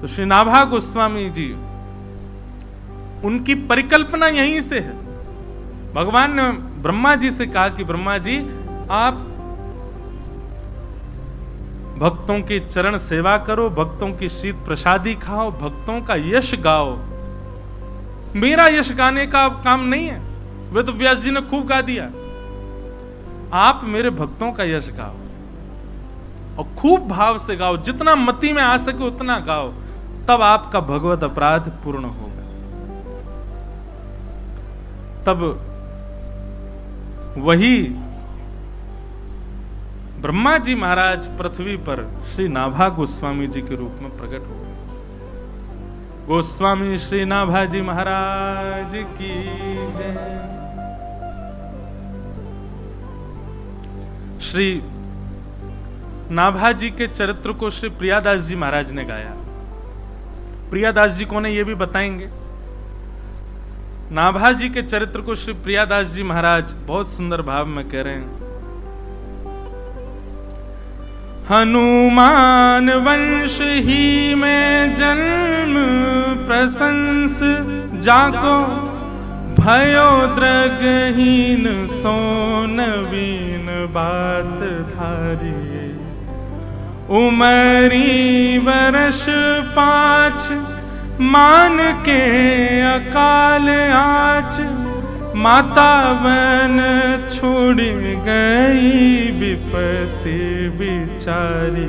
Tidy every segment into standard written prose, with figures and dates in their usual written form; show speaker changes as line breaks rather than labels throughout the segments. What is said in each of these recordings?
तो श्री नाभा गोस्वामी जी, उनकी परिकल्पना यहीं से है। भगवान ने ब्रह्मा जी से कहा कि ब्रह्मा जी, आप भक्तों की चरण सेवा करो, भक्तों की शीत प्रसादी खाओ, भक्तों का यश गाओ। मेरा यश गाने का काम नहीं है, वे तो व्यास जी ने खूब गा दिया। आप मेरे भक्तों का यश गाओ और खूब भाव से गाओ, जितना मति में आ सके उतना गाओ, तब आपका भगवत अपराध पूर्ण होगा। तब वही ब्रह्मा जी महाराज पृथ्वी पर श्री नाभा गोस्वामी जी के रूप में प्रकट हो गए। गोस्वामी श्री नाभा जी महाराज की जय। श्री नाभा जी के चरित्र को श्री प्रियादास जी महाराज ने गाया। प्रियादास जी कौन है ये भी बताएंगे। नाभा जी के चरित्र को श्री प्रियादास जी महाराज बहुत सुंदर भाव में कह रहे हैं। हनुमान वंश ही में जन्म प्रशंस जाको, भयो द्रगहीन सो नवीन बात धारी। उमरी वर्ष 5 मान के अकाल आच, माता बन छोड़ गई विपत्ति विचारी।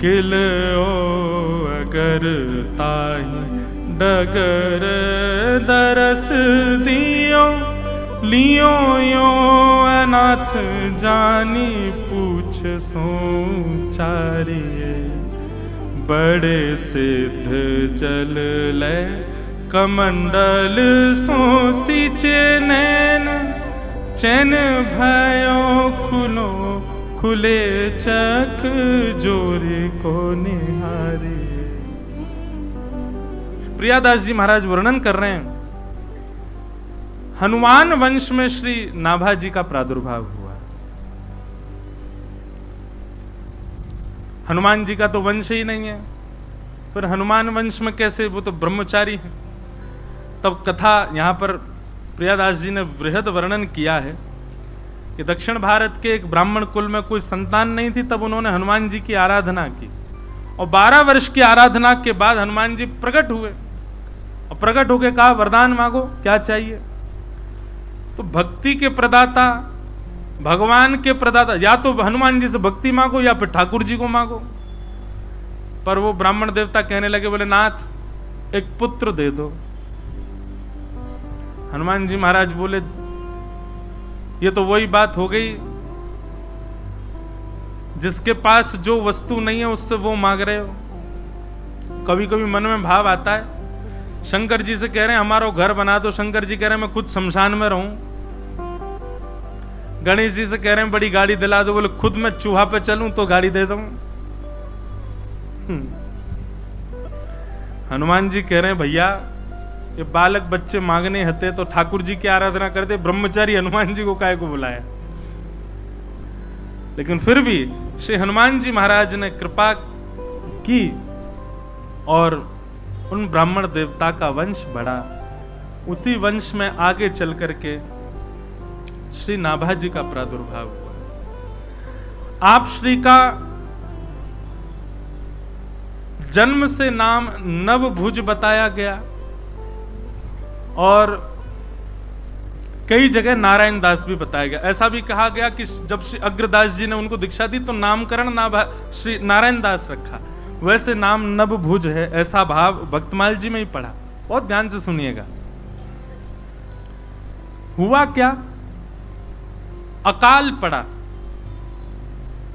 किल ओ अगर ताही डगर दरस दियो, लियो यो अनाथ जानी पूछ सोचारी। बड़े सिद्ध जल ले कमंडल सोसी चैन, चैन भयो खुलो खुले चक जोरी को निहारी। प्रियादास जी महाराज वर्णन कर रहे हैं, हनुमान वंश में श्री नाभा जी का प्रादुर्भाव हुआ। हनुमान जी का तो वंश ही नहीं है, फिर हनुमान वंश में कैसे, वो तो ब्रह्मचारी है। तब कथा यहां पर प्रियादास जी ने बृहद वर्णन किया है कि दक्षिण भारत के एक ब्राह्मण कुल में कोई संतान नहीं थी, तब उन्होंने हनुमान जी की आराधना की और 12 वर्ष की आराधना के बाद हनुमान जी प्रकट हुए और प्रकट होकर कहा, वरदान मांगो, क्या चाहिए। तो भक्ति के प्रदाता, भगवान के प्रदाता, या तो हनुमान जी से भक्ति मांगो या फिर ठाकुर जी को मांगो। पर वो ब्राह्मण देवता कहने लगे, बोले नाथ एक पुत्र दे दो। हनुमान जी महाराज बोले, ये तो वही बात हो गई, जिसके पास जो वस्तु नहीं है उससे वो मांग रहे हो। कभी कभी मन में भाव आता है, शंकर जी से कह रहे हैं हमारा घर बना दो, शंकर जी कह रहे हैं मैं खुद शमशान में रहूं। गणेश जी से कह रहे हैं बड़ी गाड़ी दिला दो, बोले खुद मैं चूहा पे चलूं तो गाड़ी दे दूं। हनुमान जी कह रहे हैं भैया ये बालक बच्चे मांगने हते तो ठाकुर जी की आराधना करते, ब्रह्मचारी हनुमान जी को काहे को बुलाया। लेकिन फिर भी श्री हनुमान जी महाराज ने कृपा की और उन ब्राह्मण देवता का वंश बढ़ा। उसी वंश में आगे चल करके श्री नाभा जी का प्रादुर्भाव हुआ। आप श्री का जन्म से नाम नवभुज बताया गया और कई जगह नारायण दास भी बताया गया। ऐसा भी कहा गया कि जब श्री अग्रदास जी ने उनको दीक्षा दी तो नामकरण श्री नारायण दास रखा, वैसे नाम नवभुज है, ऐसा भाव भक्तमाल जी में ही पढ़ा। बहुत ध्यान से सुनिएगा। हुआ क्या, अकाल पड़ा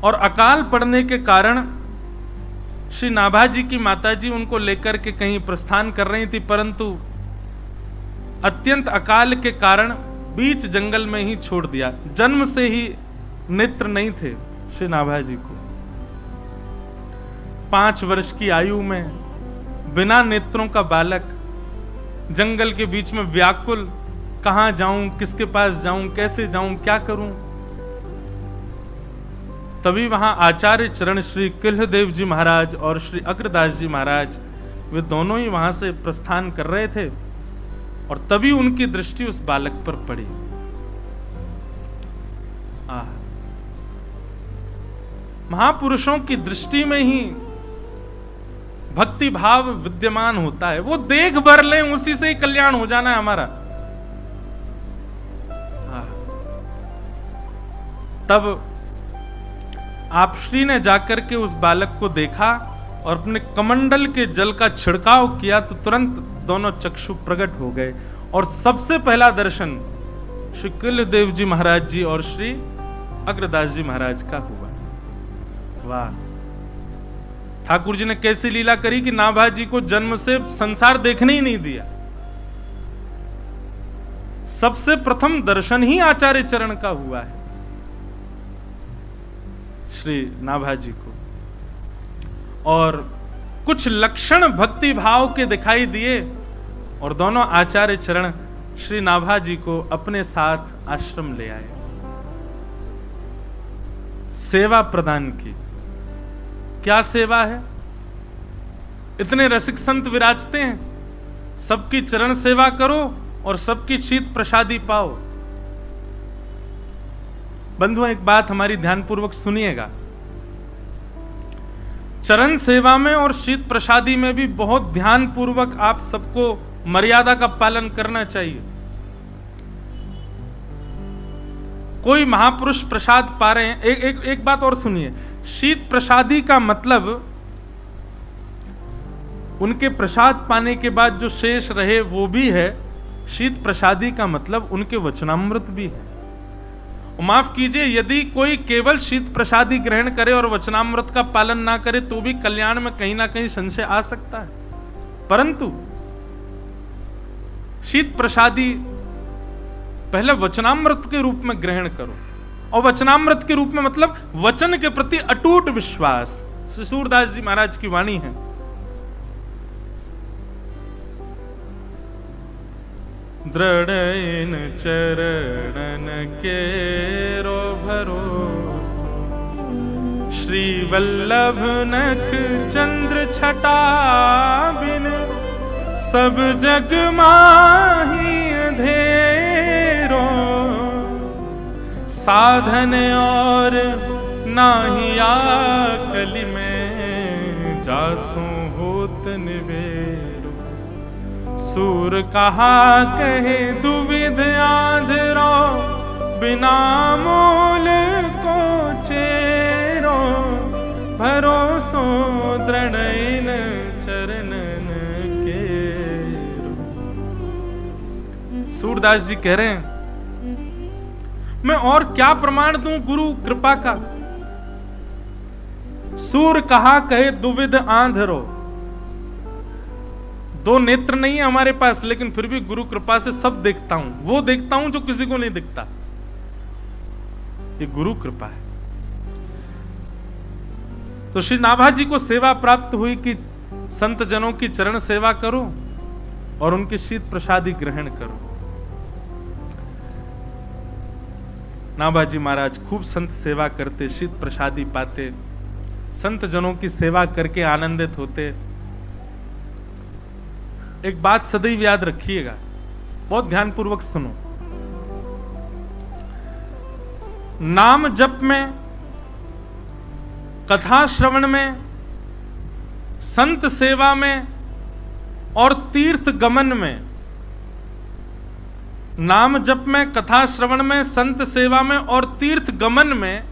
और अकाल पड़ने के कारण श्री नाभा जी की माताजी उनको लेकर के कहीं प्रस्थान कर रही थी, परंतु अत्यंत अकाल के कारण बीच जंगल में ही छोड़ दिया। जन्म से ही नेत्र नहीं थे श्री नाभा जी को। 5 वर्ष की आयु में बिना नेत्रों का बालक जंगल के बीच में व्याकुल, कहां जाऊं, किसके पास जाऊं, कैसे जाऊं, क्या करूं। तभी वहां आचार्य चरण श्री किल्हदेव जी महाराज और श्री अग्रदास जी महाराज वे दोनों ही वहां से प्रस्थान कर रहे थे और तभी उनकी दृष्टि उस बालक पर पड़ी। महापुरुषों की दृष्टि में ही भक्ति भाव विद्यमान होता है। वो देख भर लें, उसी से ही कल्याण हो जाना है हमारा। तब आप श्री ने जाकर के उस बालक को देखा और अपने कमंडल के जल का छिड़काव किया तो तुरंत दोनों चक्षु प्रकट हो गए और सबसे पहला दर्शन श्री किल्हदेव जी महाराज जी और श्री अग्रदास जी महाराज का हुआ। वाह! ठाकुर जी ने कैसी लीला करी कि नाभा जी को जन्म से संसार देखने ही नहीं दिया। सबसे प्रथम दर्शन ही आचार्य चरण का हुआ है श्री नाभा जी को, और कुछ लक्षण भक्ति भाव के दिखाई दिए और दोनों आचार्य चरण श्री नाभा जी को अपने साथ आश्रम ले आए। सेवा प्रदान की। क्या सेवा है? इतने रसिक संत विराजते हैं, सबकी चरण सेवा करो और सबकी शीत प्रसादी पाओ। बंधुओं, एक बात हमारी ध्यानपूर्वक सुनिएगा। चरण सेवा में और शीत प्रसादी में भी बहुत ध्यानपूर्वक आप सबको मर्यादा का पालन करना चाहिए। कोई महापुरुष प्रसाद पा रहे हैं, एक बात और सुनिए। शीत प्रसादी का मतलब उनके प्रसाद पाने के बाद जो शेष रहे वो भी है। शीत प्रसादी का मतलब उनके वचनामृत भी है। माफ कीजिए, यदि कोई केवल शीत प्रसादी ग्रहण करे और वचनामृत का पालन ना करे तो भी कल्याण में कहीं ना कहीं संशय आ सकता है, परंतु शीत प्रसादी पहले वचनामृत के रूप में ग्रहण करो। और वचनामृत के रूप में मतलब वचन के प्रति अटूट विश्वास। श्री सूरदास जी महाराज की वाणी है, दृढ़ चरणन के रो भरोसा, श्री वल्लभ नख चंद्र छटा बिन सब जग माही अंधेरो, साधन और नाही आकलि में जासु होत निवेरो, सूर कहा कहे दुविध आधरो, बिना मोल को चेरो, भरोसो दृढ़ चरणन केरो। सूरदास जी कह रहे हैं, मैं और क्या प्रमाण दूं गुरु कृपा का। सूर कहा कहे दुविध आंधरो। दो नेत्र नहीं है हमारे पास, लेकिन फिर भी गुरु कृपा से सब देखता हूं। वो देखता हूं जो किसी को नहीं दिखता। ये गुरु कृपा है। तो श्री नाभा जी को सेवा प्राप्त हुई कि संत जनों की चरण सेवा करो और उनकी शीत प्रसादी ग्रहण करो। नाभा जी महाराज खूब संत सेवा करते, शीत प्रसादी पाते, संत जनों की सेवा करके आनंदित होते। एक बात सदैव याद रखिएगा, बहुत ध्यानपूर्वक सुनो। नाम जप में, कथा श्रवण में, संत सेवा में और तीर्थ गमन में, नाम जप में, कथा श्रवण में, संत सेवा में और तीर्थ गमन में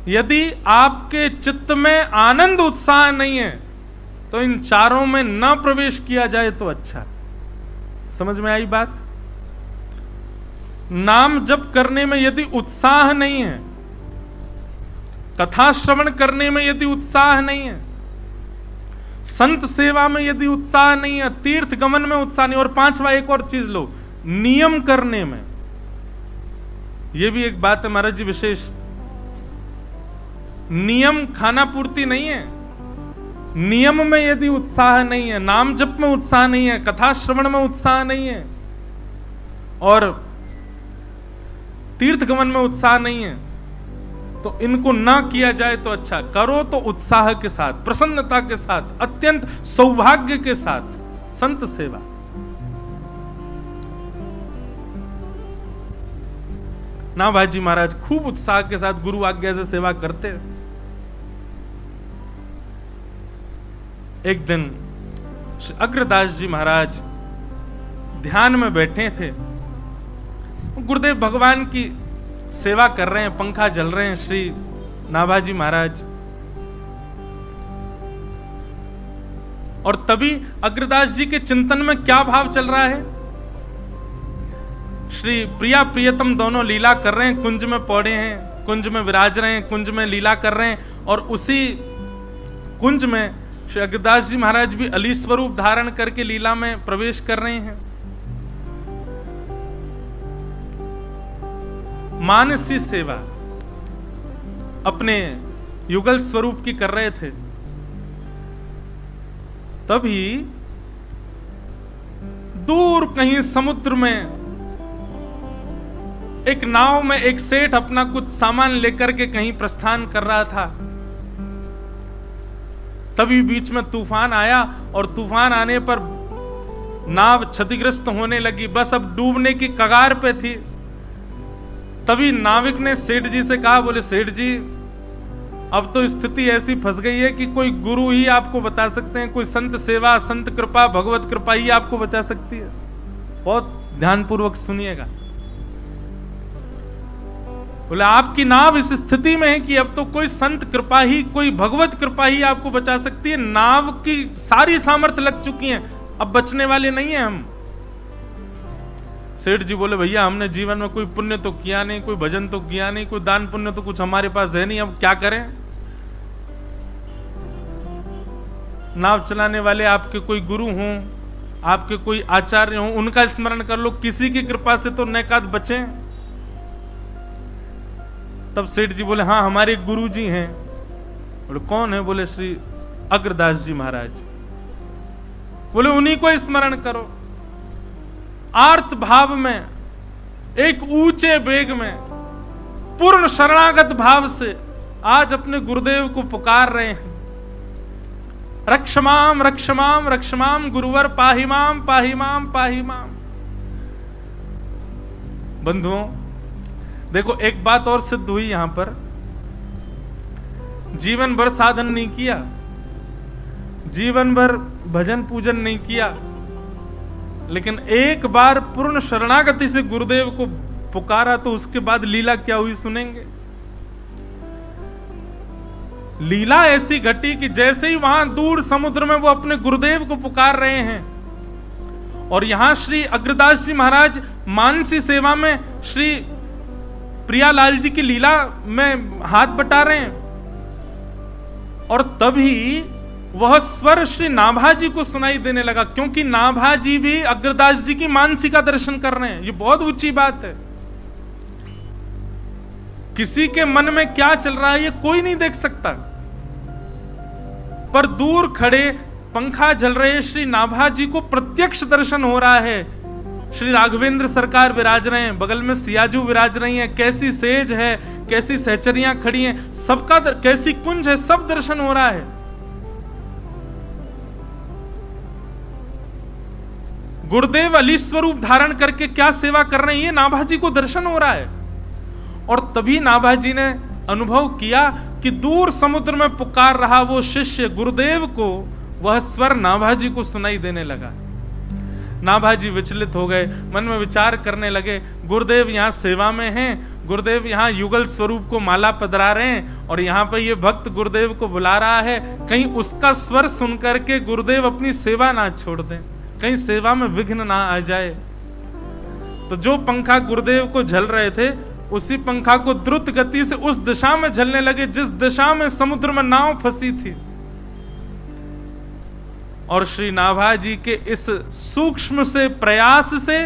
यदि आपके चित्त में आनंद उत्साह नहीं है तो इन चारों में न प्रवेश किया जाए तो अच्छा। समझ में आई बात? नाम जप करने में यदि उत्साह नहीं है, कथा श्रवण करने में यदि उत्साह नहीं है, संत सेवा में यदि उत्साह नहीं है, तीर्थ गमन में उत्साह नहीं, और पांचवा एक और चीज लो, नियम करने में। यह भी एक बात है महाराज जी विशेष। नियम खाना पूर्ति नहीं है। नियम में यदि उत्साह नहीं है, नाम जप में उत्साह नहीं है, कथा श्रवण में उत्साह नहीं है और तीर्थ गमन में उत्साह नहीं है, तो इनको ना किया जाए तो अच्छा, करो तो उत्साह के साथ, प्रसन्नता के साथ, अत्यंत सौभाग्य के साथ संत सेवा। नाभाजी महाराज खूब उत्साह के साथ गुरु आज्ञा से सेवा करते। एक दिन श्री अग्रदास जी महाराज ध्यान में बैठे थे, गुरुदेव भगवान की सेवा कर रहे हैं, पंखा जल रहे हैं श्री नाभाजी महाराज। और तभी अग्रदास जी के चिंतन में क्या भाव चल रहा है, श्री प्रिया प्रियतम दोनों लीला कर रहे हैं, कुंज में पौड़े हैं, कुंज में विराज रहे हैं, कुंज में लीला कर रहे हैं, और उसी कुंज में श्री अग्रदास जी महाराज भी अली स्वरूप धारण करके लीला में प्रवेश कर रहे हैं। मानसी सेवा अपने युगल स्वरूप की कर रहे थे। तभी दूर कहीं समुद्र में एक नाव में एक सेठ अपना कुछ सामान लेकर के कहीं प्रस्थान कर रहा था। तभी बीच में तूफान आया और तूफान आने पर नाव क्षतिग्रस्त होने लगी, बस अब डूबने की कगार पे थी। तभी नाविक ने सेठ जी से कहा, बोले सेठ जी अब तो स्थिति ऐसी फंस गई है कि कोई गुरु ही आपको बता सकते हैं, कोई संत सेवा, संत कृपा, भगवत कृपा ही आपको बचा सकती है। बहुत ध्यानपूर्वक सुनिएगा। बोले आपकी नाव इस स्थिति में है कि अब तो कोई संत कृपा ही, कोई भगवत कृपा ही आपको बचा सकती है। नाव की सारी सामर्थ्य लग चुकी है, अब बचने वाले नहीं है हम। सेठ जी बोले भैया हमने जीवन में कोई पुण्य तो किया नहीं, कोई भजन तो किया नहीं, कोई दान पुण्य तो कुछ हमारे पास है नहीं, अब क्या करें। नाव चलाने वाले आपके कोई गुरु हों, आपके कोई आचार्य हों, उनका स्मरण कर लो, किसी की कृपा से तो नैकात बचे। तब सेठ जी बोले हाँ हमारे गुरु जी हैं। बोले कौन है? बोले श्री अग्रदास जी महाराज। बोले उन्हीं को स्मरण करो। आर्त भाव में, एक ऊंचे वेग में, पूर्ण शरणागत भाव से आज अपने गुरुदेव को पुकार रहे हैं, रक्षमाम रक्षमाम रक्षमाम गुरुवर पाहिमाम पाहिमाम पाहिमाम। बंधुओं देखो एक बात और सिद्ध हुई यहां पर, जीवन भर साधन नहीं किया, जीवन भर भजन पूजन नहीं किया, लेकिन एक बार पूर्ण शरणागति से गुरुदेव को पुकारा तो उसके बाद लीला क्या हुई सुनेंगे। लीला ऐसी घटी कि जैसे ही वहां दूर समुद्र में वो अपने गुरुदेव को पुकार रहे हैं और यहां श्री अग्रदास जी महाराज मानसी सेवा में श्री प्रियालाल जी की लीला में हाथ बटा रहे हैं, और तभी वह स्वर श्री नाभाजी को सुनाई देने लगा, क्योंकि नाभाजी भी अग्रदास जी की मानसी का दर्शन कर रहे हैं। ये बहुत ऊंची बात है। किसी के मन में क्या चल रहा है ये कोई नहीं देख सकता, पर दूर खड़े पंखा जल रहे श्री नाभाजी को प्रत्यक्ष दर्शन हो रहा है। श्री राघवेंद्र सरकार विराज रहे हैं, बगल में सियाजू विराज रही हैं, कैसी सेज है, कैसी सहचरियां खड़ी हैं, सबका कैसी कुंज है, सब दर्शन हो रहा है। गुरुदेव अली स्वरूप धारण करके क्या सेवा कर रहे हैं, ये नाभाजी को दर्शन हो रहा है। और तभी नाभाजी ने अनुभव किया कि दूर समुद्र में पुकार रहा वो शिष्य गुरुदेव को वह स्वर नाभाजी को सुनाई देने लगा। नाभाजी विचलित हो गए, मन में विचार करने लगे, गुरुदेव यहाँ सेवा में हैं, गुरुदेव यहाँ युगल स्वरूप को माला पधरा रहे हैं और यहाँ पर ये भक्त गुरुदेव को बुला रहा है, कहीं उसका स्वर सुनकर के गुरुदेव अपनी सेवा ना छोड़ दें, कहीं सेवा में विघ्न ना आ जाए। तो जो पंखा गुरुदेव को झल रहे थे उसी पंखा को द्रुत गति से उस दिशा में झलने लगे जिस दिशा में समुद्र में नाव फंसी थी। और श्री नाभाजी के इस सूक्ष्म से प्रयास से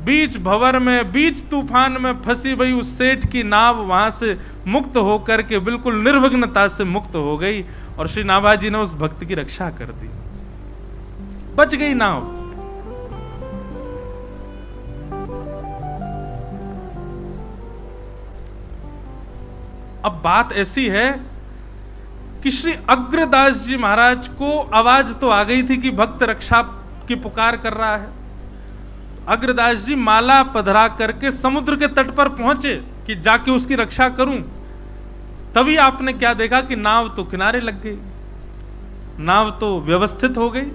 बीच भंवर में, बीच तूफान में फंसी हुई उस सेठ की नाव वहां से मुक्त होकर के बिल्कुल निर्विघ्नता से मुक्त हो गई और श्री नाभाजी ने उस भक्त की रक्षा कर दी, बच गई नाव। अब बात ऐसी है कि श्री अग्रदास जी महाराज को आवाज तो आ गई थी कि भक्त रक्षा की पुकार कर रहा है। अग्रदास जी माला पधरा करके समुद्र के तट पर पहुंचे कि जाके उसकी रक्षा करूं। तभी आपने क्या देखा कि नाव तो किनारे लग गई, नाव तो व्यवस्थित हो गई,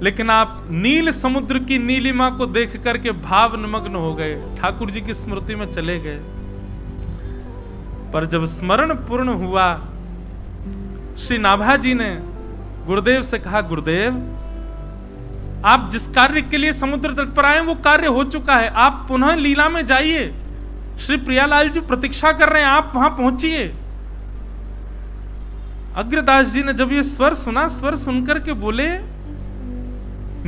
लेकिन आप नील समुद्र की नीलिमा को देख करके भाव निमग्न हो गए, ठाकुर जी की स्मृति में चले गए। पर जब स्मरण पूर्ण हुआ, श्री नाभा जी ने गुरुदेव से कहा, गुरुदेव आप जिस कार्य के लिए समुद्र तट पर आए वो कार्य हो चुका है, आप पुनः लीला में जाइए, श्री प्रियालाल जी प्रतीक्षा कर रहे हैं, आप वहां पहुंचिए। अग्रदास जी ने जब ये स्वर सुना, स्वर सुनकर के बोले,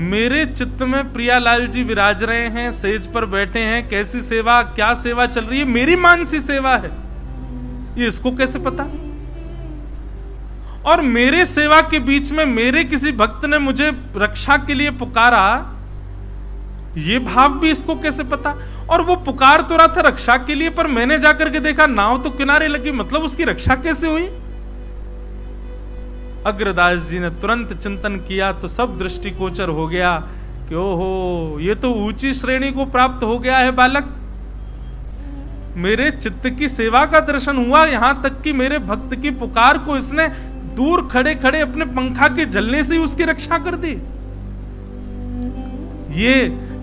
मेरे चित्त में प्रियालाल जी विराज रहे हैं, सेज पर बैठे हैं, कैसी सेवा, क्या सेवा चल रही है, मेरी मानसी सेवा है, ये इसको कैसे पता? और मेरे सेवा के बीच में मेरे किसी भक्त ने मुझे रक्षा के लिए पुकारा, ये भाव भी इसको कैसे पता? और वो पुकार तो रहा था रक्षा के लिए, पर मैंने जाकर के देखा नाव तो किनारे लगी, मतलब उसकी रक्षा कैसे हुई? अग्रदास जी ने तुरंत चिंतन किया तो सब दृष्टिगोचर हो गया कि ओहो, ये तो ऊंची श्रेणी को प्राप्त हो गया है बालक। मेरे चित्त की सेवा का दर्शन हुआ, यहां तक कि मेरे भक्त की पुकार को इसने दूर खड़े खड़े अपने पंखा के झलने से ही उसकी रक्षा कर दी।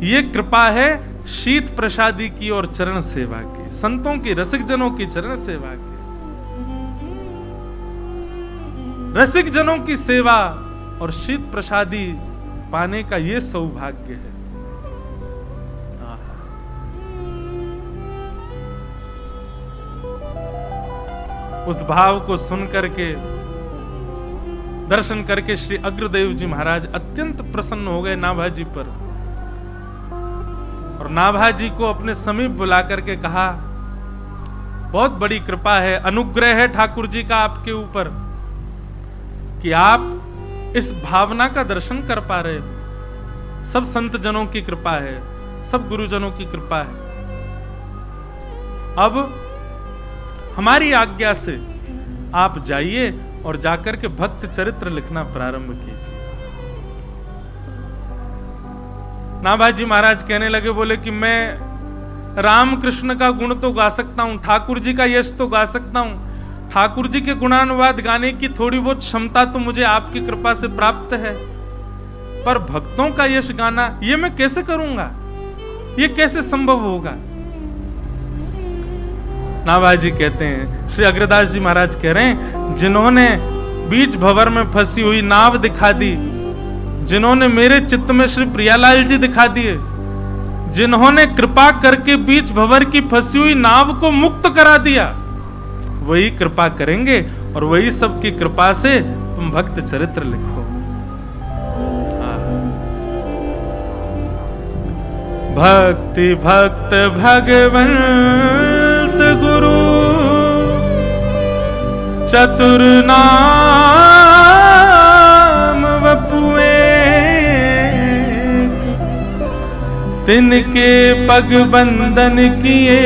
ये कृपा है शीत प्रसादी की और चरण सेवा की, संतों की, रसिक जनों की चरण सेवा की। रसिक जनों की सेवा और शीत प्रसादी पाने का ये सौभाग्य है। उस भाव को सुन करके, दर्शन करके श्री अग्रदेव जी महाराज अत्यंत प्रसन्न हो गए नाभा जी पर, और नाभा जी को अपने समीप बुला करके कहा, बहुत बड़ी कृपा है, अनुग्रह है ठाकुर जी का आपके ऊपर कि आप इस भावना का दर्शन कर पा रहे हो। सब संत जनों की कृपा है, सब गुरुजनों की कृपा है। अब हमारी आज्ञा से आप जाइए और जाकर के भक्त चरित्र लिखना प्रारंभ कीजिए। नाभा जी महाराज कहने लगे, बोले कि मैं राम कृष्ण का गुण तो गा सकता हूं, ठाकुर जी का यश तो गा सकता हूं, ठाकुर जी के गुणानुवाद गाने की थोड़ी बहुत क्षमता तो मुझे आपकी कृपा से प्राप्त है, पर भक्तों का यश गाना ये मैं कैसे करूंगा, ये कैसे संभव होगा? नाभा जी कहते हैं, श्री अग्रदास जी महाराज कह रहे हैं, जिन्होंने बीच भंवर में फंसी हुई नाव दिखा दी, जिन्होंने मेरे चित्त में श्री प्रियालाल जी दिखा दिए, जिन्होंने कृपा करके बीच भंवर की फंसी हुई नाव को मुक्त करा दिया, वही कृपा करेंगे और वही सबकी कृपा से तुम भक्त चरित्र लिखो। भक्ति भक्त भगवंत गुरु चतुर नाम वपुए, तिनके पग बंधन किए,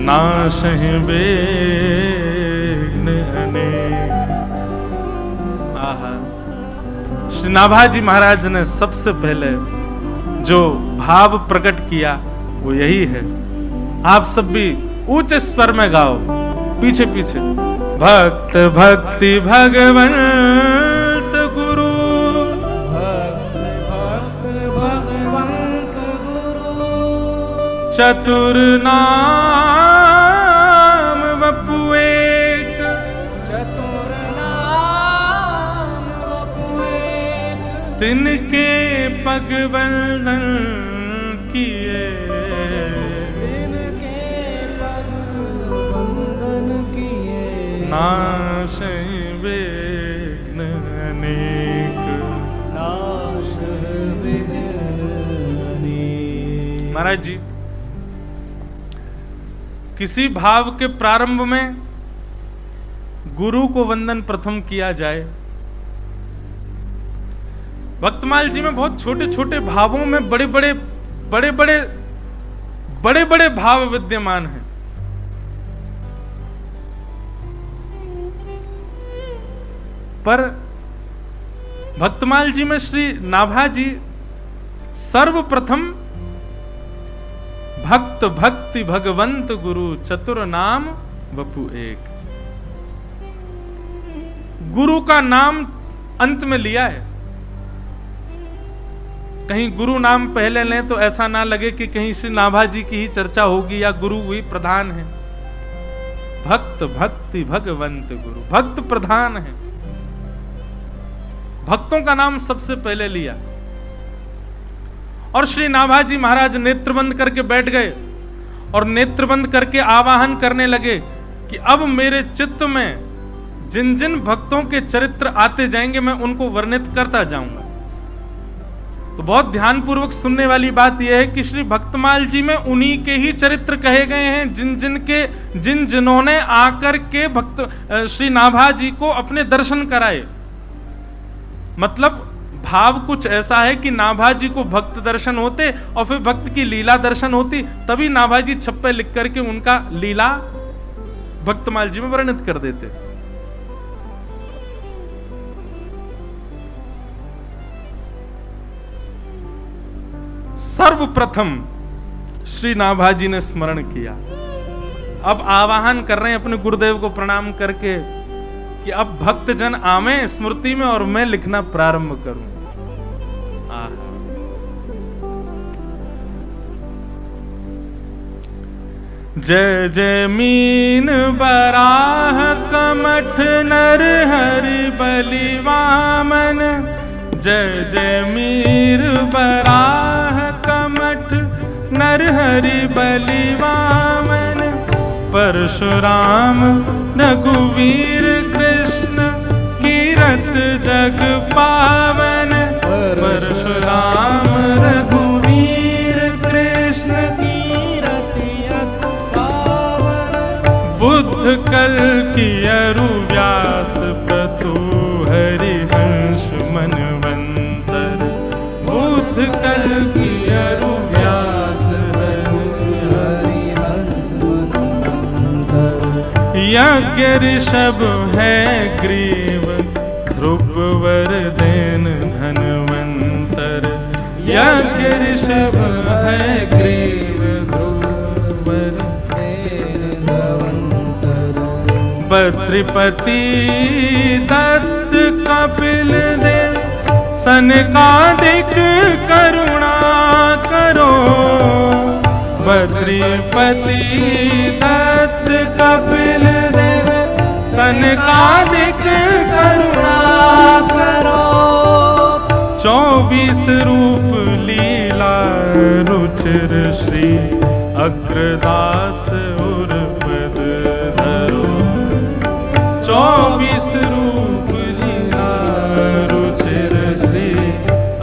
नाशहि बेग्न अनेक। आहा, श्री नाभा जी महाराज ने सबसे पहले जो भाव प्रकट किया वो यही है। आप सब भी ऊंचे स्वर में गाओ, पीछे पीछे। भक्त भक्ति भगवंत गुरु, भक्त भगवंत गुरु, चतुर नाम वपुएक, चतुर नाम वपुएक, तिनके पग बंधन किए, नाशहि विघ्न अनेक, नाशहि विघ्न अनेक। महाराज जी, किसी भाव के प्रारंभ में गुरु को वंदन प्रथम किया जाए। भक्तमाल जी में बहुत छोटे छोटे भावों में बड़े बड़े बड़े बड़े भाव विद्यमान हैं। पर भक्तमाल जी में श्री नाभा जी सर्वप्रथम भक्त भक्ति भगवंत गुरु चतुर नाम वपु एक, गुरु का नाम अंत में लिया है। कहीं गुरु नाम पहले लें तो ऐसा ना लगे कि कहीं श्री नाभा जी की ही चर्चा होगी या गुरु ही प्रधान है। भक्त भक्ति भगवंत गुरु, भक्त प्रधान है, भक्तों का नाम सबसे पहले लिया। और श्री नाभा जी महाराज नेत्र बंद करके बैठ गए और नेत्र बंद करके आवाहन करने लगे कि अब मेरे चित्त में जिन जिन भक्तों के चरित्र आते जाएंगे मैं उनको वर्णित करता जाऊंगा। तो बहुत ध्यानपूर्वक सुनने वाली बात यह है कि श्री भक्तमाल जी में उन्हीं के ही चरित्र कहे गए हैं जिन जिन्होंने आकर के भक्त श्री नाभा जी को अपने दर्शन कराए। मतलब भाव कुछ ऐसा है कि नाभा जी को भक्त दर्शन होते और फिर भक्त की लीला दर्शन होती, तभी नाभा जी छप्पे लिख करके उनका लीला भक्तमाल जी में वर्णित कर देते। सर्वप्रथम श्री नाभा जी ने स्मरण किया। अब आवाहन कर रहे हैं अपने गुरुदेव को प्रणाम करके कि अब भक्तजन आवे स्मृति में और मैं लिखना प्रारंभ करूं। जय जय मीन बराह कमठ नर हरि बलि वामन, जय जय मीर बराह कमठ नर हरि बलि वामन, परशुराम रघुवीर कृष्ण कीरत जग पावन, परशुराम रघुवीर कृष्ण कीरत जग पावन, बुद्ध कल की अरु व्यास प्रतु हरिहंस मनवंतर, बुद्ध कल की अरु व्यास यज्ञ ऋषभ है ग्रीव ध्रुववर देन धनवंतर, यज्ञ ऋषभ है ग्रीव ध्रुववर देन धनवंतर, बद्रिपति दत्त कपिल देव सनकादिक करुणा करो, बद्रिपति दत्त कपिल देव सनकादिक करुणा करो, 24 रूप लीला रुचिर श्री अग्रदास उर पद धरो, 24 रूप लीला रुचिर श्री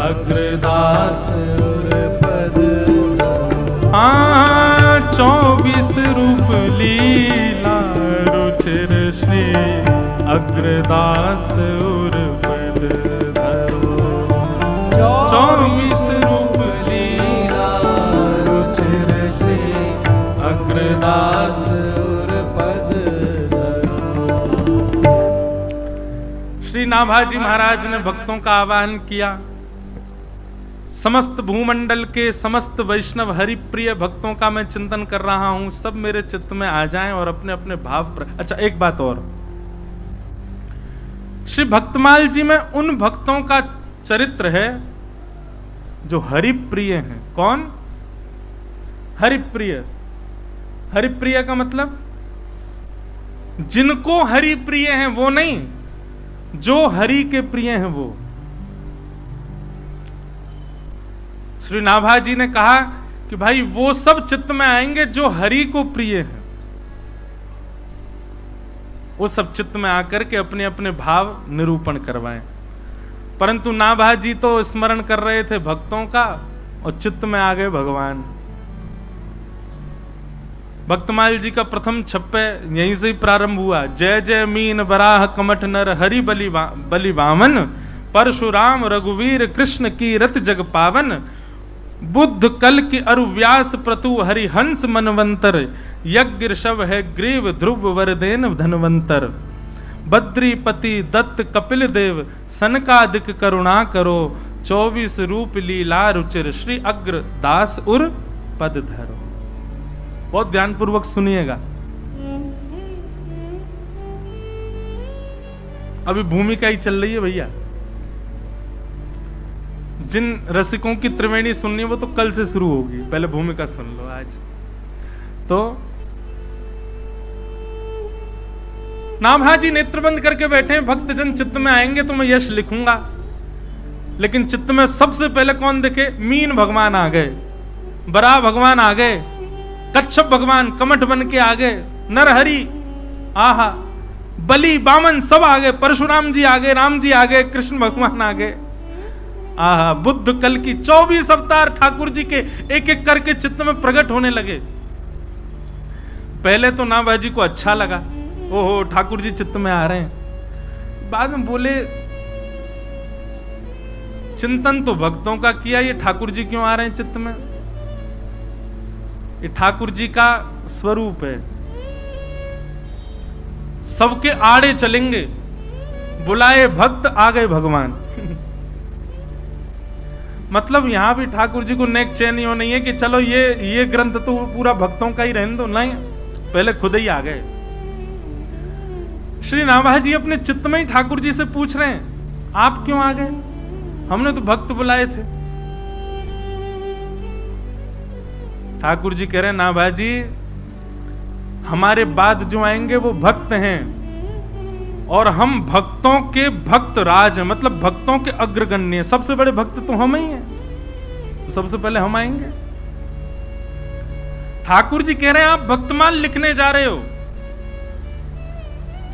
अग्रदास उर पद धरो। 24 रूप लीला रुचिर श्री अग्रदास उर पद धरो, 24 रूप लीला रुचिर श्री अग्रदास उर पद धरो। श्री नाभा जी महाराज ने भक्तों का आह्वान किया। समस्त भूमंडल के समस्त वैष्णव हरिप्रिय भक्तों का मैं चिंतन कर रहा हूं, सब मेरे चित्त में आ जाएं और अपने अपने भाव पर। अच्छा, एक बात और, श्री भक्तमाल जी में उन भक्तों का चरित्र है जो हरिप्रिय हैं। कौन? हरिप्रिय। हरिप्रिय का मतलब जिनको हरि प्रिय हैं वो नहीं, जो हरि के प्रिय हैं वो। श्री नाभा जी ने कहा कि भाई वो सब चित्त में आएंगे जो हरि को प्रिय हैं, वो सब चित्त में आकर के अपने अपने भाव निरूपण करवाएं। परंतु नाभा जी तो स्मरण कर रहे थे भक्तों का और चित्त में आ गए भगवान। भक्तमाल जी का प्रथम छप्पे यहीं से ही प्रारंभ हुआ। जय जय मीन बराह कमठ नर हरि बलि वामन, परशुराम रघुवीर कृष्ण की रत जग पावन, बुद्ध कल की अरु व्यास प्रतु हरिहंस मनवंतर, यज्ञ ऋषभ है ग्रीव ध्रुव वरदेन धनवंतर, बद्रीपति दत्त कपिल देव सनकादिक करुणा करो, 24 रूप लीला रुचिर श्री अग्र दास उर पद धरो। बहुत ध्यानपूर्वक सुनिएगा। अभी भूमिका ही चल रही है भैया। जिन रसिकों की त्रिवेणी सुननी वो तो कल से शुरू होगी, पहले भूमिका सुन लो आज। तो नाभाजी नेत्र बंद करके बैठे हैं, भक्त जन चित्त में आएंगे तो मैं यश लिखूंगा, लेकिन चित्त में सबसे पहले कौन दिखे? मीन भगवान आ गए, बराह भगवान आ गए, कच्छप भगवान कमठ बन के आ गए, नरहरि, आहा, बलि बामन सब आ गए, परशुराम जी आ गए, राम जी आ गए, कृष्ण भगवान आ गए। आहा, बुद्ध कल की 24 अवतार ठाकुर जी के एक एक करके चित्त में प्रकट होने लगे। पहले तो नाभाजी को अच्छा लगा, ओहो ठाकुर जी चित्त में आ रहे हैं। बाद में बोले चिंतन तो भक्तों का किया, ये ठाकुर जी क्यों आ रहे हैं चित्त में? ये ठाकुर जी का स्वरूप है, सबके आड़े चलेंगे, बुलाए भक्त आ गए भगवान। मतलब यहां भी ठाकुर जी को नेक चैन हो नहीं है कि चलो ये ग्रंथ तो पूरा भक्तों का ही रहने दो, नहीं, पहले खुद ही आ गए। श्री नाभाजी अपने चित्त में ही ठाकुर जी से पूछ रहे हैं, आप क्यों आ गए? हमने तो भक्त बुलाए थे। ठाकुर जी कह रहे हैं, नाभाजी हमारे बाद जो आएंगे वो भक्त हैं, और हम भक्तों के भक्त राज हैं, मतलब भक्तों के अग्रगण्य हैं। सबसे बड़े भक्त तो हम ही हैं, तो सबसे पहले हम आएंगे। ठाकुर जी कह रहे हैं, आप भक्तमाल लिखने जा रहे हो,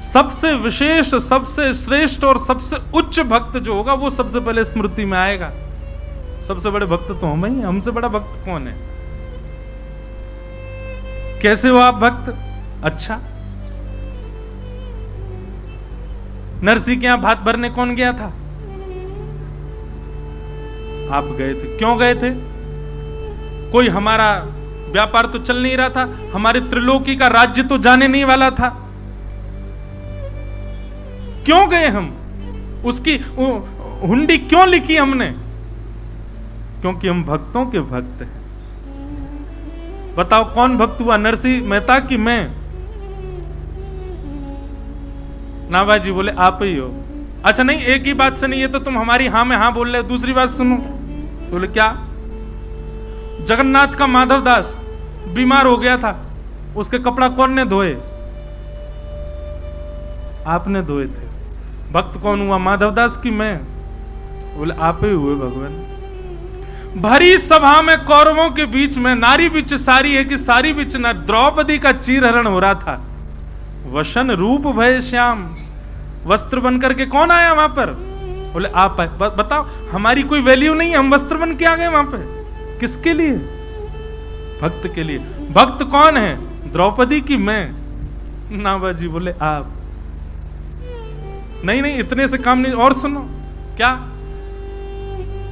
सबसे विशेष, सबसे श्रेष्ठ और सबसे उच्च भक्त जो होगा वो सबसे पहले स्मृति में आएगा। सबसे बड़े भक्त तो हम ही हैं, हमसे बड़ा भक्त कौन है? कैसे हो आप भक्त? अच्छा, नरसी के यहां भात भरने कौन गया था? आप गए थे। क्यों गए थे? कोई हमारा व्यापार तो चल नहीं रहा था, हमारे त्रिलोकी का राज्य तो जाने नहीं वाला था। क्यों गए हम? उसकी हुंडी क्यों लिखी हमने? क्योंकि हम भक्तों के भक्त हैं। बताओ कौन भक्त हुआ, नरसिंह मेहता की मैं? नाभाजी बोले आप ही हो। अच्छा नहीं, एक ही बात से नहीं, ये तो तुम हमारी हां में हां बोल रहे हो, दूसरी बात सुनो। बोले क्या? जगन्नाथ का माधव दास बीमार हो गया था, उसके कपड़ा कौन ने धोए? आपने धोए थे। भक्त कौन हुआ, माधव दास की मैं? बोले आप ही हुए भगवान। भरी सभा में कौरवों के बीच में नारी बिच सारी है कि सारी बिच न, द्रौपदी का चीरहरण हो रहा था। वशन रूप भय श्याम, वस्त्र बन करके कौन आया वहां पर? बोले आप आए। बताओ हमारी कोई वैल्यू नहीं है, हम वस्त्र बन के आ गए वहां पे, किसके लिए? भक्त के लिए। भक्त कौन है? द्रौपदी की मैं। नाभाजी बोले आप। नहीं नहीं, इतने से काम नहीं, और सुनो। क्या?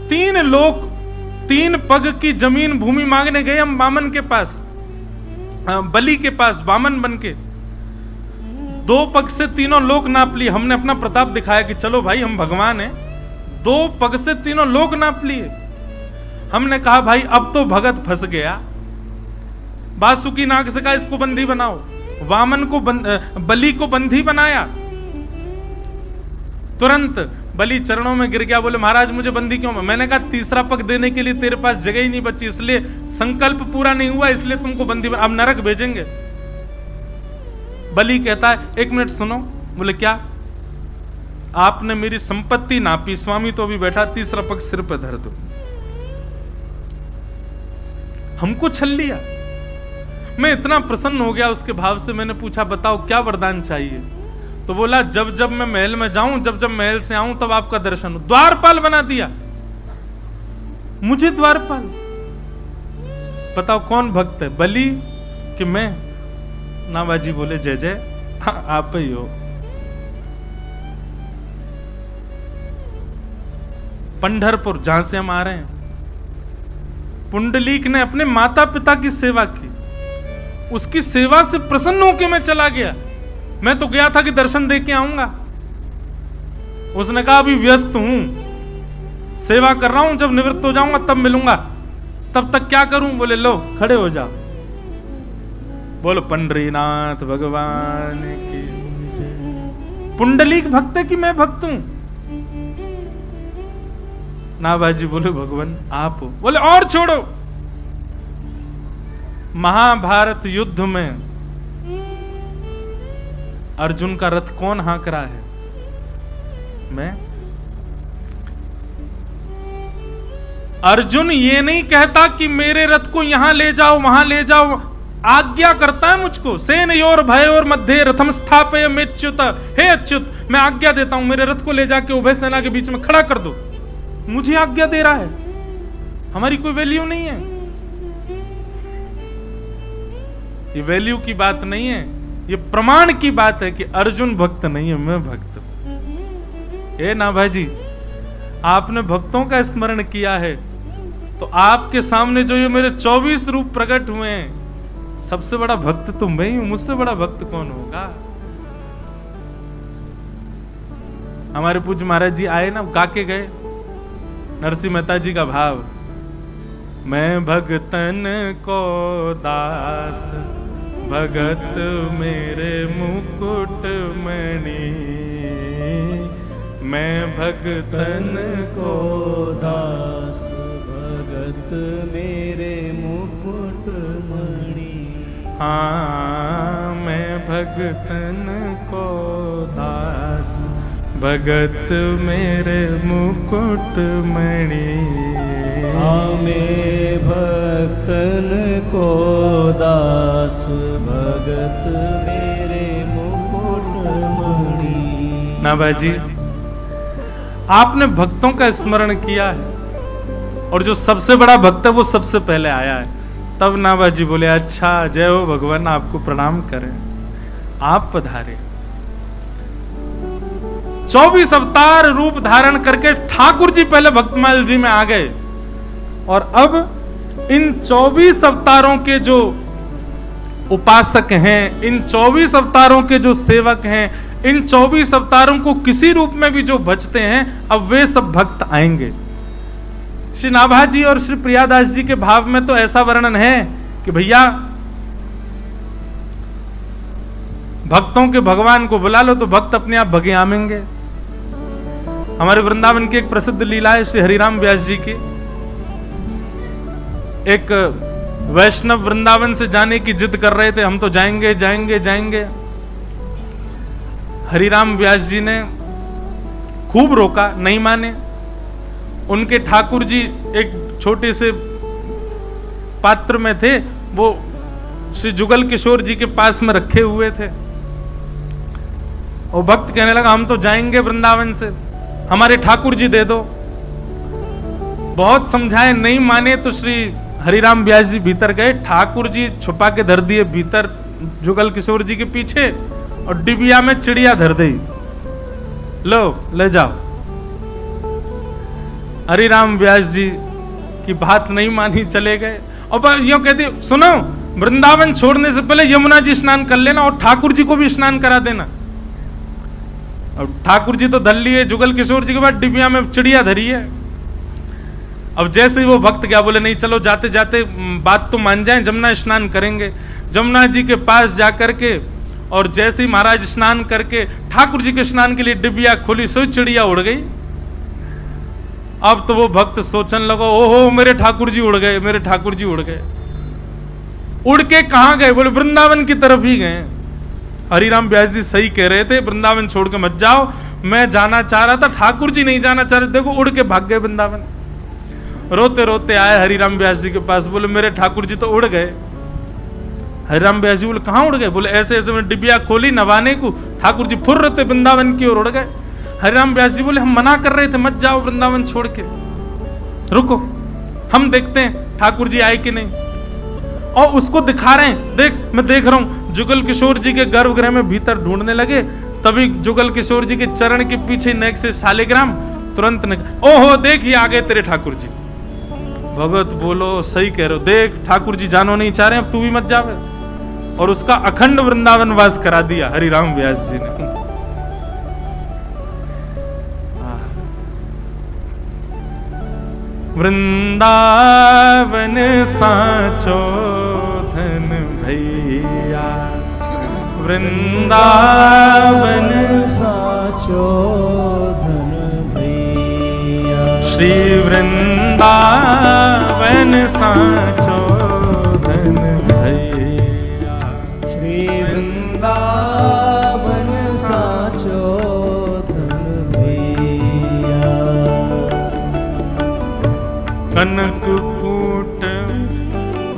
3 लोग 3 पग की जमीन भूमि मांगने गए हम बामन के पास, बलि के पास, बामन बन के। 2 पग से तीनों लोक नाप लिए। हमने अपना प्रताप दिखाया कि चलो भाई हम भगवान हैं। 2 पग से तीनों लोक नाप लिए। हमने कहा भाई अब तो भगत फंस गया, बासुकी नाग से कहा इसको बंदी बनाओ। वामन को बलि को बंदी बनाया। तुरंत बलि चरणों में गिर गया, बोले महाराज मुझे बंदी क्यों? मैंने कहा तीसरा पग देने के लिए तेरे पास जगह ही नहीं बची, इसलिए संकल्प पूरा नहीं हुआ, इसलिए तुमको बंदी अब नरक भेजेंगे। बलि कहता है 1 मिनट सुनो। बोले क्या? आपने मेरी संपत्ति नापी, स्वामी तो अभी बैठा, तीसरा पग सिर पर धर दो। हमको छल लिया। मैं इतना प्रसन्न हो गया उसके भाव से। मैंने पूछा बताओ क्या वरदान चाहिए? तो बोला जब जब मैं महल में जाऊं, जब जब महल से आऊं तब आपका दर्शन हो। द्वारपाल बना दिया मुझे, द्वारपाल। बताओ कौन भक्त है, बलि कि मैं? नाभाजी बोले जय जय, आप ही हो। पंढरपुर जहां से हम आ रहे हैं, पुंडलीक ने अपने माता पिता की सेवा की, उसकी सेवा से प्रसन्न होकर मैं चला गया। मैं तो गया था कि दर्शन दे के आऊंगा। उसने कहा अभी व्यस्त हूं, सेवा कर रहा हूं, जब निवृत्त हो जाऊंगा तब मिलूंगा, तब तक क्या करूं? बोले लो खड़े हो जाओ, बोलो पंडरीनाथ भगवान की। पुंडलीक भक्त है कि मैं भक्त हूं? नाभाजी बोले भगवान आप हो। बोले और छोड़ो, महाभारत युद्ध में अर्जुन का रथ कौन हाँक रहा है? मैं। अर्जुन ये नहीं कहता कि मेरे रथ को यहां ले जाओ वहां ले जाओ, आज्ञा करता है मुझको। सेनयोर भयोर मध्य रथम स्थापय मेच्युत, हे अच्युत मैं आज्ञा देता हूं मेरे रथ को ले जाके उभय सेना के बीच में खड़ा कर दो। मुझे आज्ञा दे रहा है, हमारी कोई वैल्यू नहीं है। ये वैल्यू की बात नहीं है, ये प्रमाण की बात है कि अर्जुन भक्त नहीं है, मैं भक्त हूं। ए नाभाजी, आपने भक्तों का स्मरण किया है तो आपके सामने जो ये मेरे 24 रूप प्रकट हुए हैं, सबसे बड़ा भक्त तो मैं ही हूं, मुझसे बड़ा भक्त कौन होगा? हमारे पूज्य महाराज जी आए ना, गा के गए नरसिंह मेहता जी का भाव, मैं भगतन को दास भगत मेरे मुकुट मणि, मैं भगतन को दास भगत मेरे मुकुट मणि। हाँ मैं भगतन को दास भगत मेरे मुकुट मणि।
हाँ मैं भक्तन को दास भगत मेरे मुकुट मणि।
नाभाजी, आपने भक्तों का स्मरण किया है और जो सबसे बड़ा भक्त है वो सबसे पहले आया है। तब नाभाजी बोले अच्छा जय हो भगवान, आपको प्रणाम करें, आप पधारे। 24 अवतार रूप धारण करके ठाकुर जी पहले भक्तमाल जी में आ गए और अब इन 24 अवतारों के जो उपासक हैं, इन 24 अवतारों के जो सेवक हैं, इन 24 अवतारों को किसी रूप में भी जो भजते हैं, अब वे सब भक्त आएंगे। श्री नाभाजी और श्री प्रियादास जी के भाव में तो ऐसा वर्णन है कि भैया भक्तों के भगवान को बुला लो तो भक्त अपने आप भगे आमेंगे। हमारे वृंदावन की एक प्रसिद्ध लीला है श्री हरिराम व्यास जी की। एक वैष्णव वृंदावन से जाने की जिद कर रहे थे, हम तो जाएंगे जाएंगे जाएंगे। हरिराम व्यास जी ने खूब रोका, नहीं माने। उनके ठाकुर जी एक छोटे से पात्र में थे, वो श्री जुगल किशोर जी के पास में रखे हुए थे। और भक्त कहने लगा हम तो जाएंगे वृंदावन से, हमारे ठाकुर जी दे दो। बहुत समझाए, नहीं माने तो श्री हरिराम व्यास जी भीतर गए, ठाकुर जी छुपा के धर दिए भीतर जुगल किशोर जी के पीछे, और डिबिया में चिड़िया धर दी, लो ले जाओ। हरिराम व्यास जी की बात नहीं मानी, चले गए। और यूं कहते सुनो, वृंदावन छोड़ने से पहले यमुना जी स्नान कर लेना और ठाकुर जी को भी स्नान करा देना। और ठाकुर जी तो धर लिए, जुगल किशोर जी के बाद डिबिया में चिड़िया धरी है। अब जैसे ही वो भक्त गया, बोले नहीं चलो जाते जाते बात तो मान जाए, जमुना स्नान करेंगे। जमुना जी के पास जाकर के और जैसे ही महाराज स्नान करके ठाकुर जी के स्नान के लिए डिबिया खोली, सो चिड़िया उड़ गई। अब तो वो भक्त सोचने लगो, ओहो मेरे ठाकुर जी उड़ गए, मेरे ठाकुर जी उड़ गए। उड़ के कहां गए? बोले वृंदावन की तरफ ही गए। हरिराम व्यास जी सही कह रहे थे, वृंदावन छोड़ के मत जाओ, मैं जाना चाह रहा था, ठाकुर जी नहीं जाना चाह रहे, देखो उड़ के भाग गए वृंदावन। रोते रोते आए हरिराम व्यास जी के पास, बोले मेरे ठाकुर जी तो उड़ गए। हरिराम व्यास जी बोले कहां उड़ गए? बोले ऐसे ऐसे मैंने डिबिया खोली नवाने को, ठाकुर जी फुर्र थे वृंदावन की ओर उड़ गए। हरिराम व्यास जी बोले हम मना कर रहे थे मत जाओ वृंदावन छोड़ के, रुको हम देखते हैं ठाकुर जी आए कि नहीं। और उसको दिखा रहे हैं, देख मैं देख रहा हूं। जुगल किशोर जी के गर्भगृह में भीतर ढूंढने लगे, तभी जुगल किशोर जी के चरण के पीछे नेक से शालिग्राम तुरंत ओहो देखिए आ गए तेरे ठाकुर जी। भगत बोलो सही कह रहे हो, देख ठाकुर जी जानो नहीं चाह रहे, अब तू भी मत जावे। और उसका अखंड वृंदावन वास करा दिया हरिराम व्यास जी ने। वृंदावन साचो धन भैया, वृंदावन
साचो धन भैया,
श्री वृंदावन साचो धन भैया,
श्री वृंदावन साचो धन भैया।
कनक कूट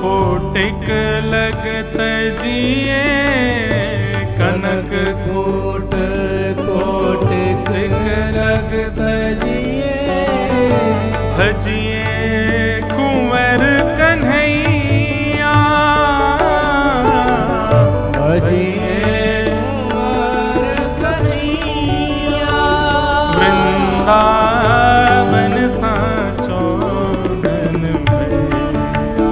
कोटिक लगत जिए, कनक
कूट कोटिक लगत जिए,
भजिए कुंवर कन्हैया,
भजिए कुंवर कन्हैया।
वृंदावन साचो धन भैया,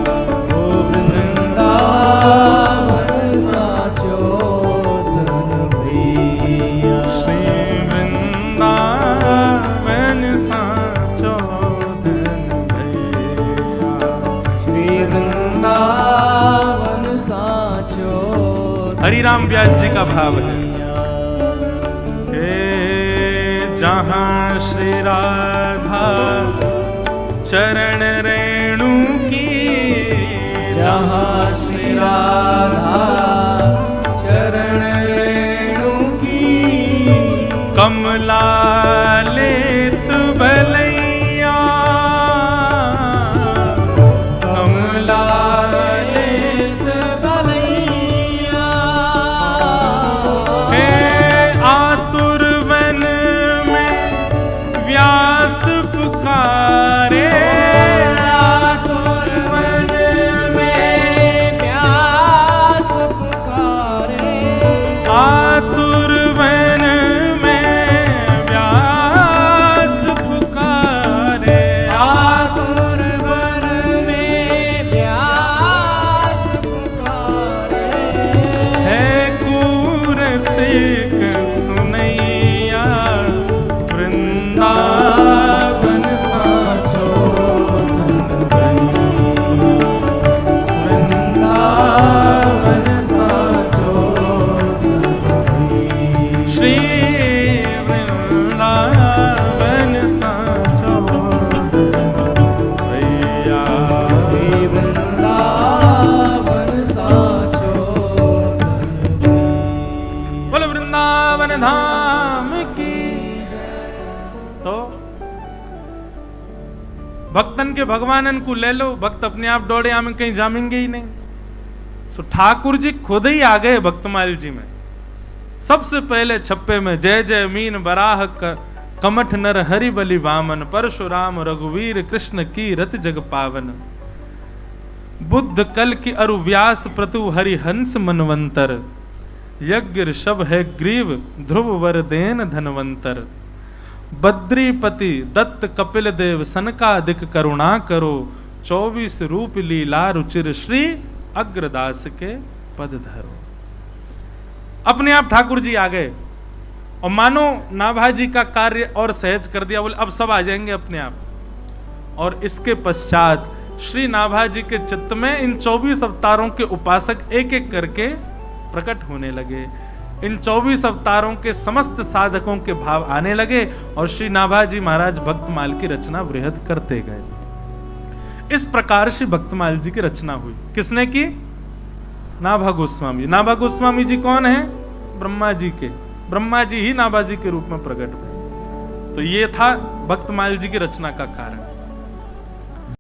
ओ वृंदावन साचो धन भैया,
श्री वृंदावन साचो धन भैया,
श्री वृंदावन साचो।
हरिराम व्यास जी का भाव है कि जहाँ श्री राधा चरण रेणु की,
जहाँ श्री राधा चरण रेणु की,
कमला लेत भलैया,
कमला लेत भलैया।
हे आतुर वन में व्यास पुकारे,
आतुर वन में व्यास पुकारे,
आतुर वन में व्यास पुकारे,
आतुर वन में व्यास पुकारे।
है कूर सिक सुनैया, वृंदावन साचो धन भैया, वृंदावन साचो धन भैया, श्री वृंदावन साचो धन भैया,
श्री वृंदावन साचो धन भैया।
बोल वृंदावन धाम की। तो भक्तन के भगवानन को ले लो, भक्त अपने आप दौड़े आमे कहीं जामेंगे ही नहीं। तो ठाकुर जी खुद ही आ गए भक्तमाल जी में। सबसे पहले छप्पे में जय जय मीन बराह कमठ नर हरि बलि वामन, परशुराम रघुवीर कृष्ण की रति जग पावन, बुद्ध कल की अरु व्यास प्रतु हरिहंस मनवंतर, यज्ञ ऋषभ है ग्रीव ध्रुव वरदेन धनवंतर, बद्रीपति दत्त कपिल देव सनकादिक करुणा करो, 24 रूप लीला रुचिर श्री अग्रदास के पद धरो। अपने आप ठाकुर जी आ गए और मानो नाभाजी का कार्य और सहज कर दिया, बोले अब सब आ जाएंगे अपने आप। और इसके पश्चात श्री नाभाजी के चित्त में इन 24 अवतारों के उपासक एक एक करके प्रकट होने लगे। इन 24 अवतारों के समस्त साधकों के भाव आने लगे और श्री नाभाजी महाराज भक्तमाल की रचना वृहद करते गए। इस प्रकार श्री भक्तमाल जी की रचना हुई। किसने की? नाभा गोस्वामी। नाभा गोस्वामी जी कौन है? ब्रह्मा जी के। ब्रह्मा जी ही नाभा जी के रूप में प्रकट हुए। तो ये था भक्तमाल जी की रचना का कारण।